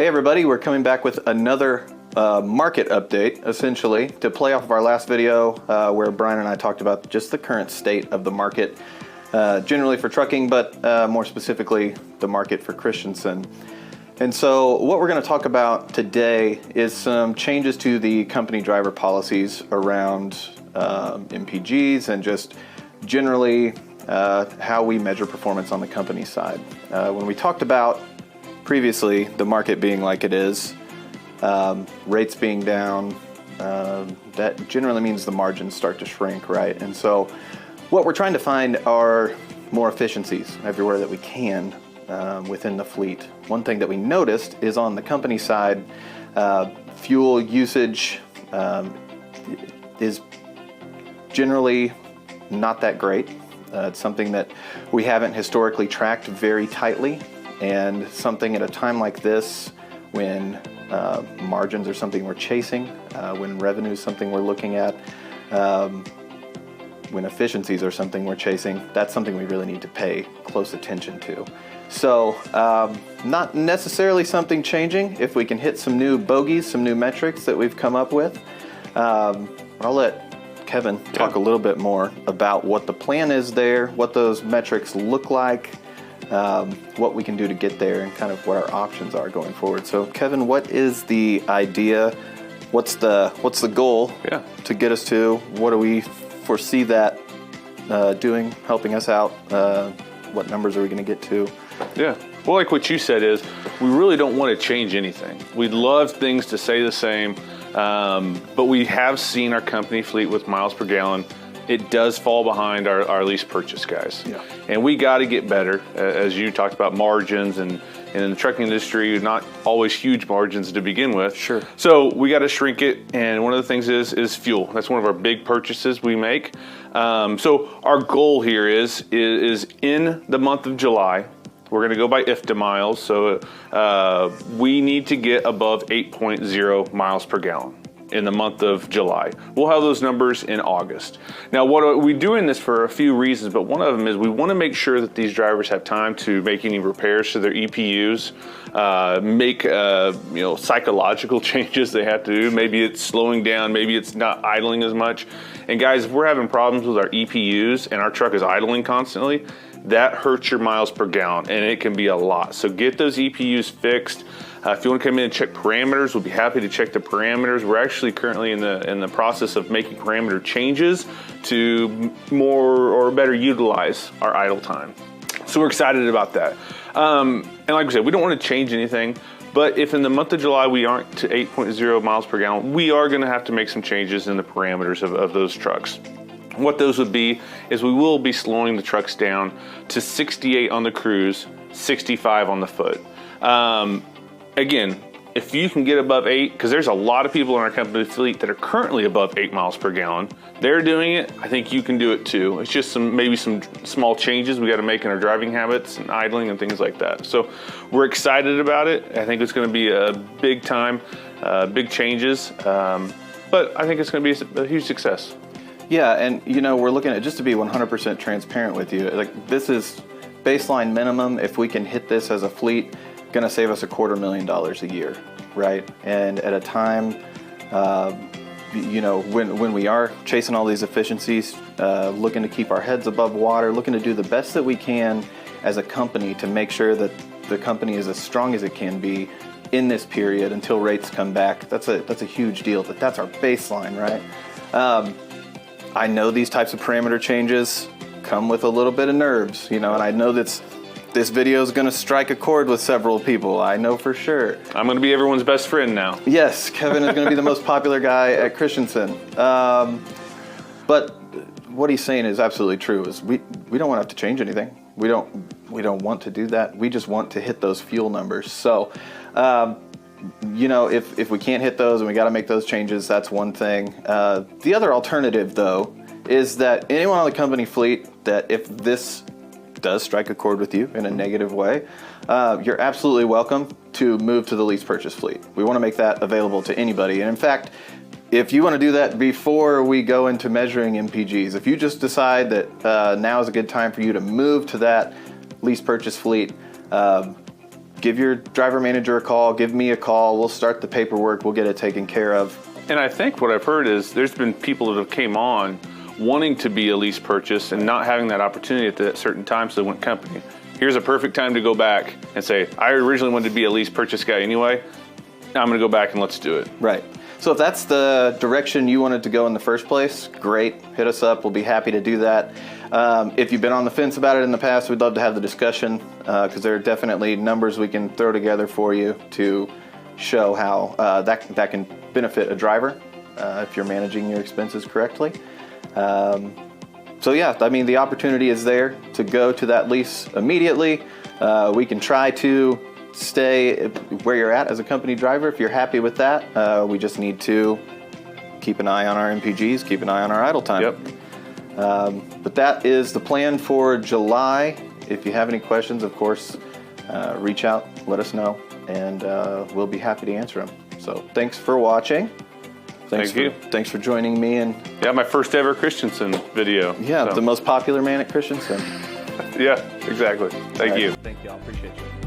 Hey everybody, we're coming back with another market update, essentially, to play off of our last video where Brian and I talked about just the current state of the market, generally for trucking, but more specifically, the market for Christenson. And so what we're going to talk about today is some changes to the company driver policies around MPGs and just generally how we measure performance on the company side. When we talked about previously the market being like it is, rates being down, that generally means the margins start to shrink, right? And so what we're trying to find are more efficiencies everywhere that we can within the fleet. One thing that we noticed is on the company side, fuel usage is generally not that great. It's something that we haven't historically tracked very tightly, and something at a time like this when margins are something we're chasing, when revenue is something we're looking at, when efficiencies are something we're chasing, that's something we really need to pay close attention to. So not necessarily something changing if we can hit some new bogeys, some new metrics that we've come up with. I'll let Kevin talk a little bit more about what the plan is there, what those metrics look like, what we can do to get there, and kind of what our options are going forward. So Kevin, what is the idea? What's the goal to get us to? What do we foresee that doing, helping us out? What numbers are we going to get to? Yeah, well, like what you said is, we really don't want to change anything. We'd love things to stay the same, but we have seen our company fleet with miles per gallon. It does fall behind our lease purchase guys. Yeah. And we got to get better, as you talked about margins, and in the trucking industry, not always huge margins to begin with. Sure. So we got to shrink it, and one of the things is fuel. That's one of our big purchases we make. So our goal here is in the month of July, we're going to go by IFTA miles. So we need to get above 8.0 miles per gallon in the month of July. We'll have those numbers in August. Now, we're doing this for a few reasons, but one of them is we want to make sure that these drivers have time to make any repairs to their EPUs, make psychological changes they have to do. Maybe it's slowing down, maybe it's not idling as much. And guys, if we're having problems with our EPUs and our truck is idling constantly, that hurts your miles per gallon, and it can be a lot. So get those EPUs fixed. If you want to come in and check parameters, we'll be happy to check the parameters. We're actually currently in the process of making parameter changes to more or better utilize our idle time. So we're excited about that. And like I said, we don't want to change anything, but if in the month of July we aren't to 8.0 miles per gallon, we are going to have to make some changes in the parameters of those trucks. What those would be is we will be slowing the trucks down to 68 on the cruise, 65 on the foot. Again, if you can get above 8, because there's a lot of people in our company fleet that are currently above 8 miles per gallon. They're doing it. I think you can do it too. It's just maybe some small changes we got to make in our driving habits and idling and things like that. So we're excited about it. I think it's going to be a big time, big changes, but I think it's going to be a huge success. Yeah, and we're looking at, just to be 100% transparent with you, like this is baseline minimum. If we can hit this as a fleet, going to save us $250,000 a year, right? And at a time, when we are chasing all these efficiencies, looking to keep our heads above water, looking to do the best that we can as a company to make sure that the company is as strong as it can be in this period until rates come back. That's a huge deal. That's our baseline, right? I know these types of parameter changes come with a little bit of nerves, and I know that this video is going to strike a chord with several people. I know for sure. I'm going to be everyone's best friend now. Yes, Kevin is going to be the most popular guy at Christenson. But what he's saying is absolutely true. Is we don't want to have to change anything. We don't want to do that. We just want to hit those fuel numbers. So, if we can't hit those and we got to make those changes, that's one thing. The other alternative, though, is that anyone on the company fleet that if this does strike a chord with you in a negative way, you're absolutely welcome to move to the lease purchase fleet. We want to make that available to anybody. And in fact, if you want to do that before we go into measuring MPGs, if you just decide that now is a good time for you to move to that lease purchase fleet, give your driver manager a call, give me a call. We'll start the paperwork. We'll get it taken care of. And I think what I've heard is there's been people that have came on wanting to be a lease purchase and not having that opportunity at that certain time, so they went company. Here's a perfect time to go back and say, I originally wanted to be a lease purchase guy anyway. I'm going to go back and let's do it. Right. So if that's the direction you wanted to go in the first place, great. Hit us up. We'll be happy to do that. If you've been on the fence about it in the past, we'd love to have the discussion because there are definitely numbers we can throw together for you to show how that can benefit a driver if you're managing your expenses correctly. So yeah, I mean, the opportunity is there to go to that lease immediately. We can try to stay where you're at as a company driver if you're happy with that. We just need to keep an eye on our MPGs, keep an eye on our idle time. Yep. But that is the plan for July. If you have any questions, of course, reach out, let us know, and we'll be happy to answer them. So thanks for watching. Thank you. Thanks for joining me. And yeah, my first ever Christenson video. Yeah, so. The most popular man at Christenson. Yeah, exactly. Thank you. Thank you. I appreciate you.